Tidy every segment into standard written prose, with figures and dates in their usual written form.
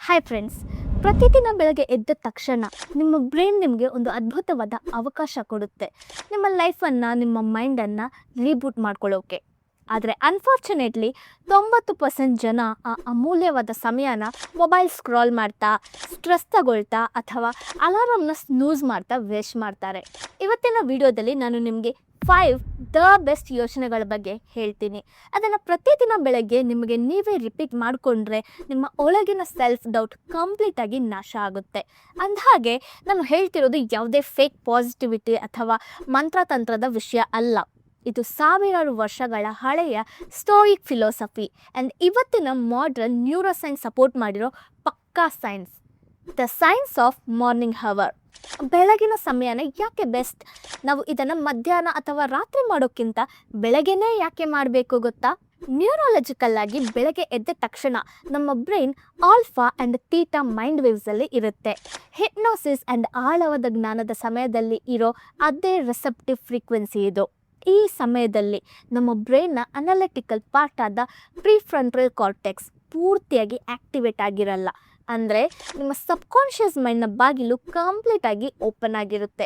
Hi friends, ಪ್ರತಿದಿನ ಬೆಳಗ್ಗೆ ಎದ್ದ ತಕ್ಷಣ ನಿಮ್ಮ ಬ್ರೈನ್ ನಿಮಗೆ ಒಂದು ಅದ್ಭುತವಾದ ಅವಕಾಶ ಕೊಡುತ್ತೆ ನಿಮ್ಮ ಲೈಫನ್ನು, ನಿಮ್ಮ ಮೈಂಡನ್ನು ರೀಬೂಟ್ ಮಾಡ್ಕೊಳ್ಳೋಕೆ. ಆದರೆ ಅನ್ಫಾರ್ಚುನೇಟ್ಲಿ 90% ಜನ ಆ ಅಮೂಲ್ಯವಾದ ಸಮಯನ ಮೊಬೈಲ್ ಸ್ಕ್ರಾಲ್ ಮಾಡ್ತಾ, ಸ್ಟ್ರೆಸ್ ತಗೊಳ್ತಾ ಅಥವಾ ಅಲಾರಾಮ್ನ ಸ್ನೂಸ್ ಮಾಡ್ತಾ ವೇಸ್ಟ್ ಮಾಡ್ತಾರೆ. ಇವತ್ತಿನ ವಿಡಿಯೋದಲ್ಲಿ ನಾನು ನಿಮಗೆ 5 ದ ಬೆಸ್ಟ್ ಯೋಚನೆಗಳ ಬಗ್ಗೆ ಹೇಳ್ತೀನಿ. ಅದನ್ನು ಪ್ರತಿದಿನ ಬೆಳಗ್ಗೆ ನಿಮಗೆ ನೀವೇ ರಿಪೀಟ್ ಮಾಡಿಕೊಂಡ್ರೆ ನಿಮ್ಮ ಒಳಗಿನ ಸೆಲ್ಫ್ ಡೌಟ್ ಕಂಪ್ಲೀಟಾಗಿ ನಾಶ ಆಗುತ್ತೆ. ಅಂದಹಾಗೆ ನಾನು ಹೇಳ್ತಿರೋದು ಯಾವುದೇ ಫೇಕ್ ಪಾಸಿಟಿವಿಟಿ ಅಥವಾ ಮಂತ್ರತಂತ್ರದ ವಿಷಯ ಅಲ್ಲ. ಇದು ಸಾವಿರಾರು ವರ್ಷಗಳ ಹಳೆಯ ಸ್ಟೋಯಿಕ್ ಫಿಲಾಸಫಿ ಆ್ಯಂಡ್ ಇವತ್ತಿನ ಮಾಡ್ರನ್ ನ್ಯೂರೋಸೈನ್ಸ್ ಸಪೋರ್ಟ್ ಮಾಡಿರೋ ಪಕ್ಕಾ science. The science of morning hour. ಬೆಳಗಿನ ಸಮಯನ ಯಾಕೆ ಬೆಸ್ಟ್? ನಾವು ಇದನ್ನು ಮಧ್ಯಾಹ್ನ ಅಥವಾ ರಾತ್ರಿ ಮಾಡೋಕ್ಕಿಂತ ಬೆಳಗ್ಗೆನೇ ಯಾಕೆ ಮಾಡಬೇಕು ಗೊತ್ತಾ? ನ್ಯೂರಾಲಜಿಕಲ್ ಆಗಿ ಬೆಳಗ್ಗೆ ಎದ್ದ ತಕ್ಷಣ ನಮ್ಮ brain alpha and theta mind ವೇವ್ಸಲ್ಲಿ ಇರುತ್ತೆ. ಹಿಪ್ನೋಸಿಸ್ ಆ್ಯಂಡ್ ಆಳವಾದ ಜ್ಞಾನದ ಸಮಯದಲ್ಲಿ ಇರೋ ಅದೇ ರಿಸೆಪ್ಟಿವ್ ಫ್ರೀಕ್ವೆನ್ಸಿ ಇದು. ಈ ಸಮಯದಲ್ಲಿ ನಮ್ಮ ಬ್ರೈನ್ನ ಅನಾಲಿಟಿಕಲ್ ಪಾರ್ಟ್ ಆದ ಪ್ರಿಫ್ರಂಟಲ್ ಕಾರ್ಟೆಕ್ಸ್ ಪೂರ್ತಿಯಾಗಿ ಆ್ಯಕ್ಟಿವೇಟ್ ಆಗಿರಲ್ಲ. ಅಂದರೆ ನಿಮ್ಮ ಸಬ್ಕಾನ್ಷಿಯಸ್ ಮೈಂಡ್ನ ಬಾಗಿಲು ಕಂಪ್ಲೀಟಾಗಿ ಓಪನ್ ಆಗಿರುತ್ತೆ.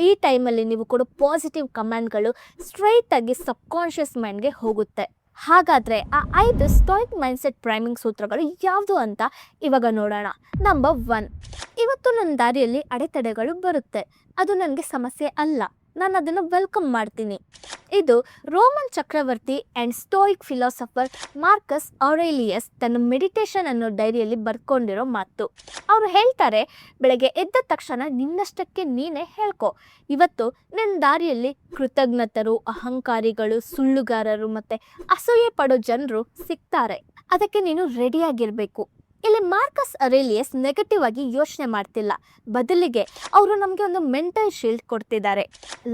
ಈ ಟೈಮಲ್ಲಿ ನೀವು ಕೊಡೋ ಪಾಸಿಟಿವ್ ಕಮೆಂಟ್ಗಳು ಸ್ಟ್ರೈಟಾಗಿ ಸಬ್ಕಾನ್ಷಿಯಸ್ ಮೈಂಡ್ಗೆ ಹೋಗುತ್ತೆ. ಹಾಗಾದರೆ ಆ 5 ಸ್ಟಾಯಿಕ್ ಮೈಂಡ್ಸೆಟ್ ಪ್ರೈಮಿಂಗ್ ಸೂತ್ರಗಳು ಯಾವುದು ಅಂತ ಇವಾಗ ನೋಡೋಣ. ನಂಬರ್ 1, ಇವತ್ತು ನನ್ನ ದಾರಿಯಲ್ಲಿ ಅಡೆತಡೆಗಳು ಬರುತ್ತೆ, ಅದು ನನಗೆ ಸಮಸ್ಯೆ ಅಲ್ಲ, ನಾನು ಅದನ್ನು ವೆಲ್ಕಮ್ ಮಾಡ್ತೀನಿ. ಇದು ರೋಮನ್ ಚಕ್ರವರ್ತಿ and Stoic philosopher Marcus Aurelius ತನ್ನ ಮೆಡಿಟೇಷನ್ ಅನ್ನೋ ಡೈರಿಯಲ್ಲಿ ಬರ್ಕೊಂಡಿರೋ ಮಾತು. ಅವರು ಹೇಳ್ತಾರೆ, ಬೆಳಗ್ಗೆ ಎದ್ದ ತಕ್ಷಣ ನಿನ್ನಷ್ಟಕ್ಕೆ ನೀನೇ ಹೇಳ್ಕೊ, ಇವತ್ತು ನಿನ್ನ ದಾರಿಯಲ್ಲಿ ಕೃತಜ್ಞತರು, ಅಹಂಕಾರಿಗಳು, ಸುಳ್ಳುಗಾರರು ಮತ್ತು ಅಸೂಯೆ ಪಡೋ ಜನರು ಸಿಗ್ತಾರೆ. ಅದಕ್ಕೆ ನೀನು ರೆಡಿಯಾಗಿರಬೇಕು. ಇಲ್ಲಿ ಮಾರ್ಕಸ್ ಅರೇಲಿಯಸ್ ನೆಗೆಟಿವ್ ಆಗಿ ಯೋಚನೆ ಮಾಡ್ತಿಲ್ಲ, ಬದಲಿಗೆ ಅವರು ನಮಗೆ ಒಂದು ಮೆಂಟಲ್ ಶೀಲ್ಡ್ ಕೊಡ್ತಿದ್ದಾರೆ.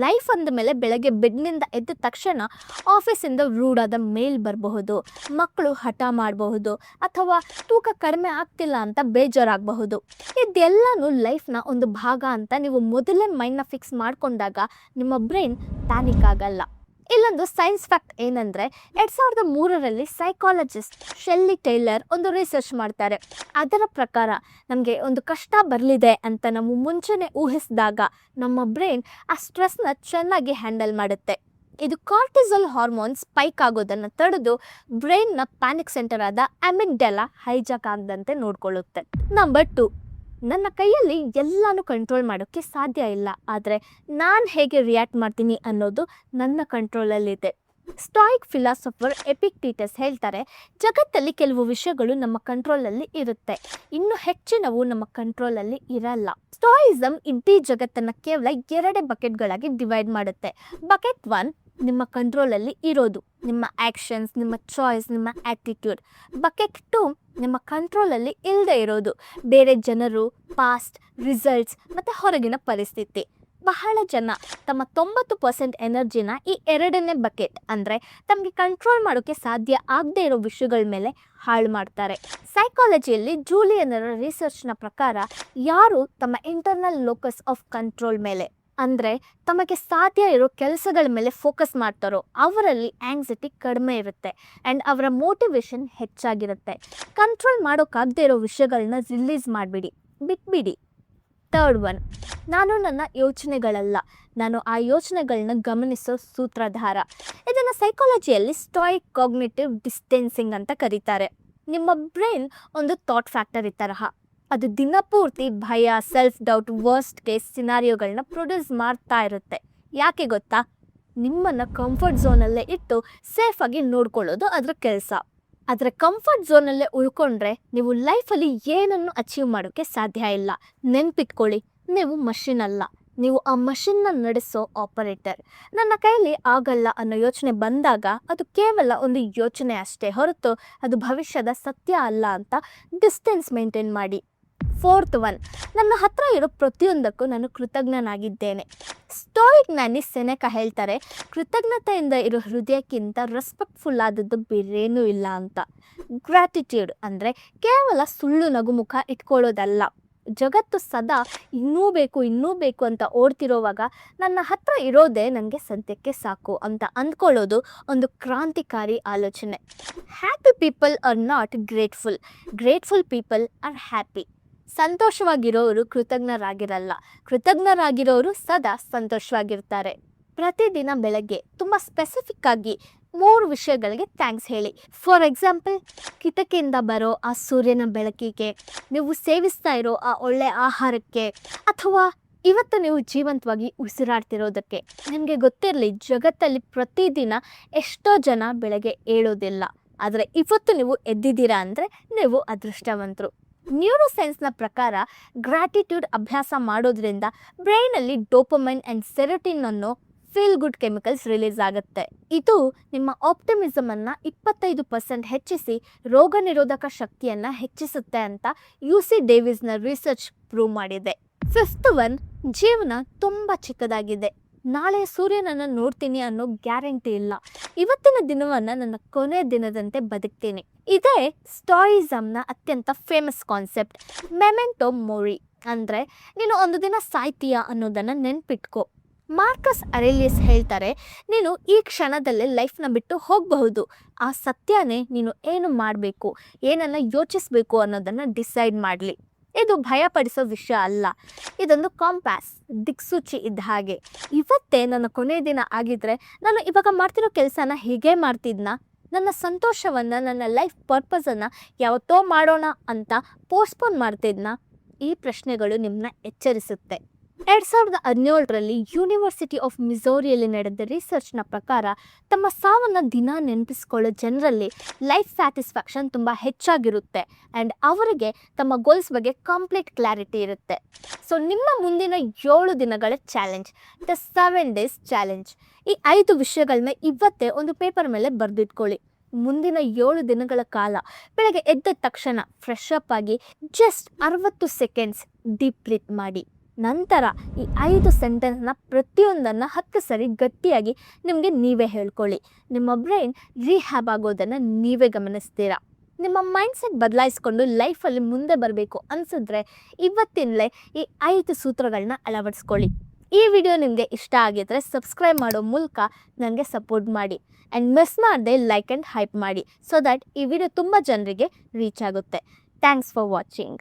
ಲೈಫ್ ಅಂದ ಮೇಲೆ ಬೆಳಗ್ಗೆ ಬೆಡ್ನಿಂದ ಎದ್ದ ತಕ್ಷಣ ಆಫೀಸಿಂದ ರೂಢಾದ ಮೇಲ್ ಬರಬಹುದು, ಮಕ್ಕಳು ಹಠ ಮಾಡಬಹುದು ಅಥವಾ ತೂಕ ಕಡಿಮೆ ಆಗ್ತಿಲ್ಲ ಅಂತ ಬೇಜಾರಾಗಬಹುದು. ಇದೆಲ್ಲನೂ ಲೈಫ್ನ ಒಂದು ಭಾಗ ಅಂತ ನೀವು ಮೊದಲೇ ಮೈಂಡ್ನ ಫಿಕ್ಸ್ ಮಾಡಿಕೊಂಡಾಗ ನಿಮ್ಮ ಬ್ರೈನ್ ಪ್ಯಾನಿಕ್ ಆಗಲ್ಲ. ಇಲ್ಲೊಂದು ಸೈನ್ಸ್ ಫ್ಯಾಕ್ಟ್ ಏನಂದರೆ, 2003ರಲ್ಲಿ ಸೈಕಾಲಜಿಸ್ಟ್ ಶೆಲ್ಲಿ ಟೈಲರ್ ಒಂದು ರಿಸರ್ಚ್ ಮಾಡ್ತಾರೆ. ಅದರ ಪ್ರಕಾರ ನಮಗೆ ಒಂದು ಕಷ್ಟ ಬರಲಿದೆ ಅಂತ ನಾವು ಮುಂಚೆನೇ ಊಹಿಸಿದಾಗ ನಮ್ಮ ಬ್ರೈನ್ ಆ ಸ್ಟ್ರೆಸ್ನ ಚೆನ್ನಾಗಿ ಹ್ಯಾಂಡಲ್ ಮಾಡುತ್ತೆ. ಇದು ಕಾರ್ಟಿಸಲ್ ಹಾರ್ಮೋನ್ ಸ್ಪೈಕ್ ಆಗೋದನ್ನು ತಡೆದು ಬ್ರೈನ್ನ ಪ್ಯಾನಿಕ್ ಸೆಂಟರ್ ಆದ ಅಮಿಗ್ಡಾಲಾ ಹೈಜಾಕ್ ಆಗದಂತೆ ನೋಡ್ಕೊಳ್ಳುತ್ತೆ. ನಂಬರ್ 2, ನನ್ನ ಕೈಯಲ್ಲಿ ಎಲ್ಲನೂ ಕಂಟ್ರೋಲ್ ಮಾಡೋಕ್ಕೆ ಸಾಧ್ಯ ಇಲ್ಲ, ಆದರೆ ನಾನು ಹೇಗೆ ರಿಯಾಕ್ಟ್ ಮಾಡ್ತೀನಿ ಅನ್ನೋದು ನನ್ನ ಕಂಟ್ರೋಲಲ್ಲಿದೆ. ಸ್ಟಾಯಿಕ್ ಫಿಲಾಸಫರ್ ಎಪಿಕ್ಟೀಟಸ್ ಹೇಳ್ತಾರೆ, ಜಗತ್ತಲ್ಲಿ ಕೆಲವು ವಿಷಯಗಳು ನಮ್ಮ ಕಂಟ್ರೋಲಲ್ಲಿ ಇರುತ್ತೆ, ಇನ್ನು ಹೆಚ್ಚಿನವು ನಮ್ಮ ಕಂಟ್ರೋಲಲ್ಲಿ ಇರಲ್ಲ. ಸ್ಟಾಯಿಸಮ್ ಇಡೀ ಜಗತ್ತನ್ನು ಕೇವಲ 2 ಬಕೆಟ್ಗಳಾಗಿ ಡಿವೈಡ್ ಮಾಡುತ್ತೆ. ಬಕೆಟ್ 1 ನಿಮ್ಮ ಕಂಟ್ರೋಲಲ್ಲಿ ಇರೋದು, ನಿಮ್ಮ ಆ್ಯಕ್ಷನ್ಸ್, ನಿಮ್ಮ ಚಾಯ್ಸ್, ನಿಮ್ಮ ಆ್ಯಟಿಟ್ಯೂಡ್. ಬಕೆಟ್ 2 ನಿಮ್ಮ ಕಂಟ್ರೋಲಲ್ಲಿ ಇಲ್ಲದೆ ಇರೋದು, ಬೇರೆ ಜನರು, ಪಾಸ್ಟ್, ರಿಸಲ್ಟ್ಸ್ ಮತ್ತು ಹೊರಗಿನ ಪರಿಸ್ಥಿತಿ. ಬಹಳ ಜನ ತಮ್ಮ 90% ಎನರ್ಜಿನ ಈ 2ನೇ ಬಕೆಟ್ ಅಂದರೆ ತಮಗೆ ಕಂಟ್ರೋಲ್ ಮಾಡೋಕ್ಕೆ ಸಾಧ್ಯ ಆಗದೇ ಇರೋ ವಿಷಯಗಳ ಮೇಲೆ ಹಾಳು ಮಾಡ್ತಾರೆ. ಸೈಕಾಲಜಿಯಲ್ಲಿ ಜೂಲಿಯನರ ರಿಸರ್ಚ್ನ ಪ್ರಕಾರ ಯಾರು ತಮ್ಮ ಇಂಟರ್ನಲ್ ಲೋಕಸ್ ಆಫ್ ಕಂಟ್ರೋಲ್ ಮೇಲೆ ಅಂದರೆ ತಮಗೆ ಸಾಧ್ಯ ಇರೋ ಕೆಲಸಗಳ ಮೇಲೆ ಫೋಕಸ್ ಮಾಡ್ತಾರೋ ಅವರಲ್ಲಿ ಆ್ಯಂಗ್ಸೈಟಿ ಕಡಿಮೆ ಇರುತ್ತೆ ಆ್ಯಂಡ್ ಅವರ ಮೋಟಿವೇಶನ್ ಹೆಚ್ಚಾಗಿರುತ್ತೆ. ಕಂಟ್ರೋಲ್ ಮಾಡೋಕ್ಕಾಗದೇ ಇರೋ ವಿಷಯಗಳನ್ನ ರಿಲೀಸ್ ಮಾಡಿಬಿಡಿ, ಬಿಟ್ಬಿಡಿ. ಥರ್ಡ್ 1, ನಾನು ನನ್ನ ಯೋಚನೆಗಳಲ್ಲ, ನಾನು ಆ ಯೋಚನೆಗಳನ್ನ ಗಮನಿಸೋ ಸೂತ್ರಧಾರ. ಇದನ್ನು ಸೈಕಾಲಜಿಯಲ್ಲಿ ಸ್ಟಾಯಿಕ್ ಕಾಗ್ನಿಟಿವ್ ಡಿಸ್ಟೆನ್ಸಿಂಗ್ ಅಂತ ಕರೀತಾರೆ. ನಿಮ್ಮ ಬ್ರೈನ್ ಒಂದು ಥಾಟ್ ಫ್ಯಾಕ್ಟರಿ ತರಹ, ಅದು ದಿನಪೂರ್ತಿ ಭಯ, ಸೆಲ್ಫ್ ಡೌಟ್, ವರ್ಸ್ಟ್ ಕೇಸ್ ಸಿನಾರಿಯೋಗಳನ್ನ ಪ್ರೊಡ್ಯೂಸ್ ಮಾಡ್ತಾ ಇರುತ್ತೆ. ಯಾಕೆ ಗೊತ್ತಾ? ನಿಮ್ಮನ್ನು ಕಂಫರ್ಟ್ ಝೋನಲ್ಲೇ ಇಟ್ಟು ಸೇಫಾಗಿ ನೋಡ್ಕೊಳ್ಳೋದು ಅದರ ಕೆಲಸ. ಆದರೆ ಕಂಫರ್ಟ್ ಝೋನಲ್ಲೇ ಉಳ್ಕೊಂಡ್ರೆ ನೀವು ಲೈಫಲ್ಲಿ ಏನನ್ನು ಅಚೀವ್ ಮಾಡೋಕ್ಕೆ ಸಾಧ್ಯ ಇಲ್ಲ. ನೆನ್ಪಿಟ್ಕೊಳ್ಳಿ, ನೀವು ಮಷಿನ್ ಅಲ್ಲ, ನೀವು ಆ ಮಷಿನ್ನ ನಡೆಸೋ ಆಪರೇಟರ್. ನನ್ನ ಕೈಯಲ್ಲಿ ಆಗಲ್ಲ ಅನ್ನೋ ಯೋಚನೆ ಬಂದಾಗ ಅದು ಕೇವಲ ಒಂದು ಯೋಚನೆ ಅಷ್ಟೇ ಹೊರತು ಅದು ಭವಿಷ್ಯದ ಸತ್ಯ ಅಲ್ಲ ಅಂತ ಡಿಸ್ಟೆನ್ಸ್ ಮೇಂಟೈನ್ ಮಾಡಿ. ಫೋರ್ತ್ 1, ನನ್ನ ಹತ್ರ ಇರೋ ಪ್ರತಿಯೊಂದಕ್ಕೂ ನಾನು ಕೃತಜ್ಞನಾಗಿದ್ದೇನೆ. ಸ್ಟೋಯಿಕ್ ಜ್ಞಾನಿ ಸೆನೆಕಾ ಹೇಳ್ತಾರೆ, ಕೃತಜ್ಞತೆಯಿಂದ ಇರೋ ಹೃದಯಕ್ಕಿಂತ ರೆಸ್ಪೆಕ್ಟ್ಫುಲ್ ಆದದ್ದು ಬೇರೇನೂ ಇಲ್ಲ ಅಂತ. ಗ್ರ್ಯಾಟಿಟ್ಯೂಡ್ ಅಂದರೆ ಕೇವಲ ಸುಳ್ಳು ನಗುಮುಖ ಇಟ್ಕೊಳ್ಳೋದಲ್ಲ, ಜಗತ್ತು ಸದಾ ಇನ್ನೂ ಬೇಕು ಅಂತ ಓಡ್ತಿರೋವಾಗ ನನ್ನ ಹತ್ರ ಇರೋದೇ ನನಗೆ ಸದ್ಯಕ್ಕೆ ಸಾಕು ಅಂತ ಅಂದ್ಕೊಳ್ಳೋದು ಒಂದು ಕ್ರಾಂತಿಕಾರಿ ಆಲೋಚನೆ. Happy people are not grateful people are happy. ಸಂತೋಷವಾಗಿರೋರು ಕೃತಜ್ಞರಾಗಿರೋರು ಸದಾ ಸಂತೋಷವಾಗಿರ್ತಾರೆ. ಪ್ರತಿದಿನ ಬೆಳಗ್ಗೆ ತುಂಬ ಸ್ಪೆಸಿಫಿಕ್ ಆಗಿ 3 ವಿಷಯಗಳಿಗೆ ಥ್ಯಾಂಕ್ಸ್ ಹೇಳಿ. ಫಾರ್ ಎಕ್ಸಾಂಪಲ್, ಕಿಟಕಿಯಿಂದ ಬರೋ ಆ ಸೂರ್ಯನ ಬೆಳಕಿಗೆ, ನೀವು ಸೇವಿಸ್ತಾ ಇರೋ ಆ ಒಳ್ಳೆ ಆಹಾರಕ್ಕೆ, ಅಥವಾ ಇವತ್ತು ನೀವು ಜೀವಂತವಾಗಿ ಉಸಿರಾಡ್ತಿರೋದಕ್ಕೆ. ನಿಮಗೆ ಗೊತ್ತಿರಲಿ, ಜಗತ್ತಲ್ಲಿ ಪ್ರತಿದಿನ ಎಷ್ಟೋ ಜನ ಬೆಳಗ್ಗೆ ಏಳೋದಿಲ್ಲ. ಆದರೆ ಇವತ್ತು ನೀವು ಎದ್ದಿದ್ದೀರಾ ಅಂದರೆ ನೀವು ಅದೃಷ್ಟವಂತರು. ನ್ಯೂರೋ ಸೈನ್ಸ್ನ ಪ್ರಕಾರ ಗ್ರ್ಯಾಟಿಟ್ಯೂಡ್ ಅಭ್ಯಾಸ ಮಾಡೋದ್ರಿಂದ ಬ್ರೈನಲ್ಲಿ ಡೋಪಮೈನ್ ಆ್ಯಂಡ್ ಸೆರೋಟಿನ್ ಅನ್ನೋ ಫೀಲ್ ಗುಡ್ ಕೆಮಿಕಲ್ಸ್ ರಿಲೀಸ್ ಆಗುತ್ತೆ. ಇದು ನಿಮ್ಮ ಆಪ್ಟಿಮಿಸಮ್ ಅನ್ನು 25% ಹೆಚ್ಚಿಸಿ ರೋಗ ನಿರೋಧಕ ಶಕ್ತಿಯನ್ನು ಹೆಚ್ಚಿಸುತ್ತೆ ಅಂತ UC ಡೇವಿಸ್ನ ರಿಸರ್ಚ್ ಪ್ರೂವ್ ಮಾಡಿದೆ. 5th ಒನ್, ಜೀವನ ತುಂಬ ಚಿಕ್ಕದಾಗಿದೆ. ನಾಳೆ ಸೂರ್ಯನನ್ನು ನೋಡ್ತೀನಿ ಅನ್ನೋ ಗ್ಯಾರಂಟಿ ಇಲ್ಲ. ಇವತ್ತಿನ ದಿನವನ್ನು ನನ್ನ ಕೊನೆ ದಿನದಂತೆ ಬದುಕ್ತೀನಿ. ಇದೇ ಸ್ಟಾಯಿಸಮ್ನ ಅತ್ಯಂತ ಫೇಮಸ್ ಕಾನ್ಸೆಪ್ಟ್, ಮೆಮೆಂಟೋ ಮೊರಿ. ಅಂದರೆ ನೀನು ಒಂದು ದಿನ ಸಾಯ್ತೀಯಾ ಅನ್ನೋದನ್ನು ನೆನ್ಪಿಟ್ಕೋ. ಮಾರ್ಕಸ್ ಅರೆಲಿಯಸ್ ಹೇಳ್ತಾರೆ, ನೀನು ಈ ಕ್ಷಣದಲ್ಲೇ ಲೈಫ್ನ ಬಿಟ್ಟು ಹೋಗಬಹುದು. ಆ ಸತ್ಯನೇ ನೀನು ಏನು ಮಾಡಬೇಕು, ಏನನ್ನು ಯೋಚಿಸಬೇಕು ಅನ್ನೋದನ್ನು ಡಿಸೈಡ್ ಮಾಡಲಿ. ಇದು ಭಯಪಡಿಸೋ ವಿಷಯ ಅಲ್ಲ, ಇದೊಂದು ಕಾಂಪಾಸ್, ದಿಕ್ಸೂಚಿ ಇದ್ದ ಹಾಗೆ. ಇವತ್ತೇ ನನ್ನ ಕೊನೆ ದಿನ ಆಗಿದ್ರೆ ನಾನು ಇವಾಗ ಮಾಡ್ತಿರೋ ಕೆಲಸನ ಹೀಗೆ ಮಾಡ್ತಿದ್ನಾ? ನನ್ನ ಸಂತೋಷವನ್ನು, ನನ್ನ ಲೈಫ್ ಪರ್ಪಸನ್ನು ಯಾವತ್ತೋ ಮಾಡೋಣ ಅಂತ ಪೋಸ್ಟ್ಪೋನ್ ಮಾಡ್ತಿದ್ನಾ? ಈ ಪ್ರಶ್ನೆಗಳು ನಿಮ್ಮನ್ನ ಎಚ್ಚರಿಸುತ್ತೆ. 2017ರಲ್ಲಿ ಯೂನಿವರ್ಸಿಟಿ ಆಫ್ ಮಿಸೋರಿಯಲ್ಲಿ ನಡೆದ ರಿಸರ್ಚ್ನ ಪ್ರಕಾರ ತಮ್ಮ ಸಾವನ್ನು ದಿನ ನೆನಪಿಸ್ಕೊಳ್ಳೋ ಜನರಲ್ಲಿ ಲೈಫ್ ಸ್ಯಾಟಿಸ್ಫ್ಯಾಕ್ಷನ್ ತುಂಬ ಹೆಚ್ಚಾಗಿರುತ್ತೆ ಆ್ಯಂಡ್ ಅವರಿಗೆ ತಮ್ಮ ಗೋಲ್ಸ್ ಬಗ್ಗೆ ಕಂಪ್ಲೀಟ್ ಕ್ಲಾರಿಟಿ ಇರುತ್ತೆ. ಸೊ ನಿಮ್ಮ ಮುಂದಿನ 7 ದಿನಗಳ ಚಾಲೆಂಜ್, ದ 7 ಡೇಸ್ ಚಾಲೆಂಜ್. ಈ 5 ವಿಷಯಗಳ ಇವತ್ತೇ ಒಂದು ಪೇಪರ್ ಮೇಲೆ ಬರೆದಿಟ್ಕೊಳ್ಳಿ. ಮುಂದಿನ 7 ದಿನಗಳ ಕಾಲ ಬೆಳಗ್ಗೆ ಎದ್ದ ತಕ್ಷಣ ಫ್ರೆಶ್ ಅಪ್ ಆಗಿ ಜಸ್ಟ್ 60 ಸೆಕೆಂಡ್ಸ್ ಡೀಪ್ ಬ್ರೀತ್ ಮಾಡಿ. ನಂತರ ಈ 5 ಸೆಂಟೆನ್ಸ್ನ ಪ್ರತಿಯೊಂದನ್ನು 10 ಸರಿ ಗಟ್ಟಿಯಾಗಿ ನಿಮಗೆ ನೀವೇ ಹೇಳ್ಕೊಳ್ಳಿ. ನಿಮ್ಮ ಬ್ರೈನ್ ರೀಹ್ಯಾಬ್ ಆಗೋದನ್ನು ನೀವೇ ಗಮನಿಸ್ತೀರಾ. ನಿಮ್ಮ ಮೈಂಡ್ಸೆಟ್ ಬದಲಾಯಿಸ್ಕೊಂಡು ಲೈಫಲ್ಲಿ ಮುಂದೆ ಬರಬೇಕು ಅನಿಸಿದ್ರೆ ಇವತ್ತಿನಲೇ ಈ 5 ಸೂತ್ರಗಳನ್ನ ಅಳವಡಿಸ್ಕೊಳ್ಳಿ. ಈ ವಿಡಿಯೋ ನಿಮಗೆ ಇಷ್ಟ ಆಗಿದ್ರೆ ಸಬ್ಸ್ಕ್ರೈಬ್ ಮಾಡೋ ಮೂಲಕ ನನಗೆ ಸಪೋರ್ಟ್ ಮಾಡಿ ಆ್ಯಂಡ್ ಮಿಸ್ ಮಾಡದೆ ಲೈಕ್ ಆ್ಯಂಡ್ ಹೈಪ್ ಮಾಡಿ, ಸೊ ದ್ಯಾಟ್ ಈ ವಿಡಿಯೋ ತುಂಬ ಜನರಿಗೆ ರೀಚ್ ಆಗುತ್ತೆ. Thanks for watching.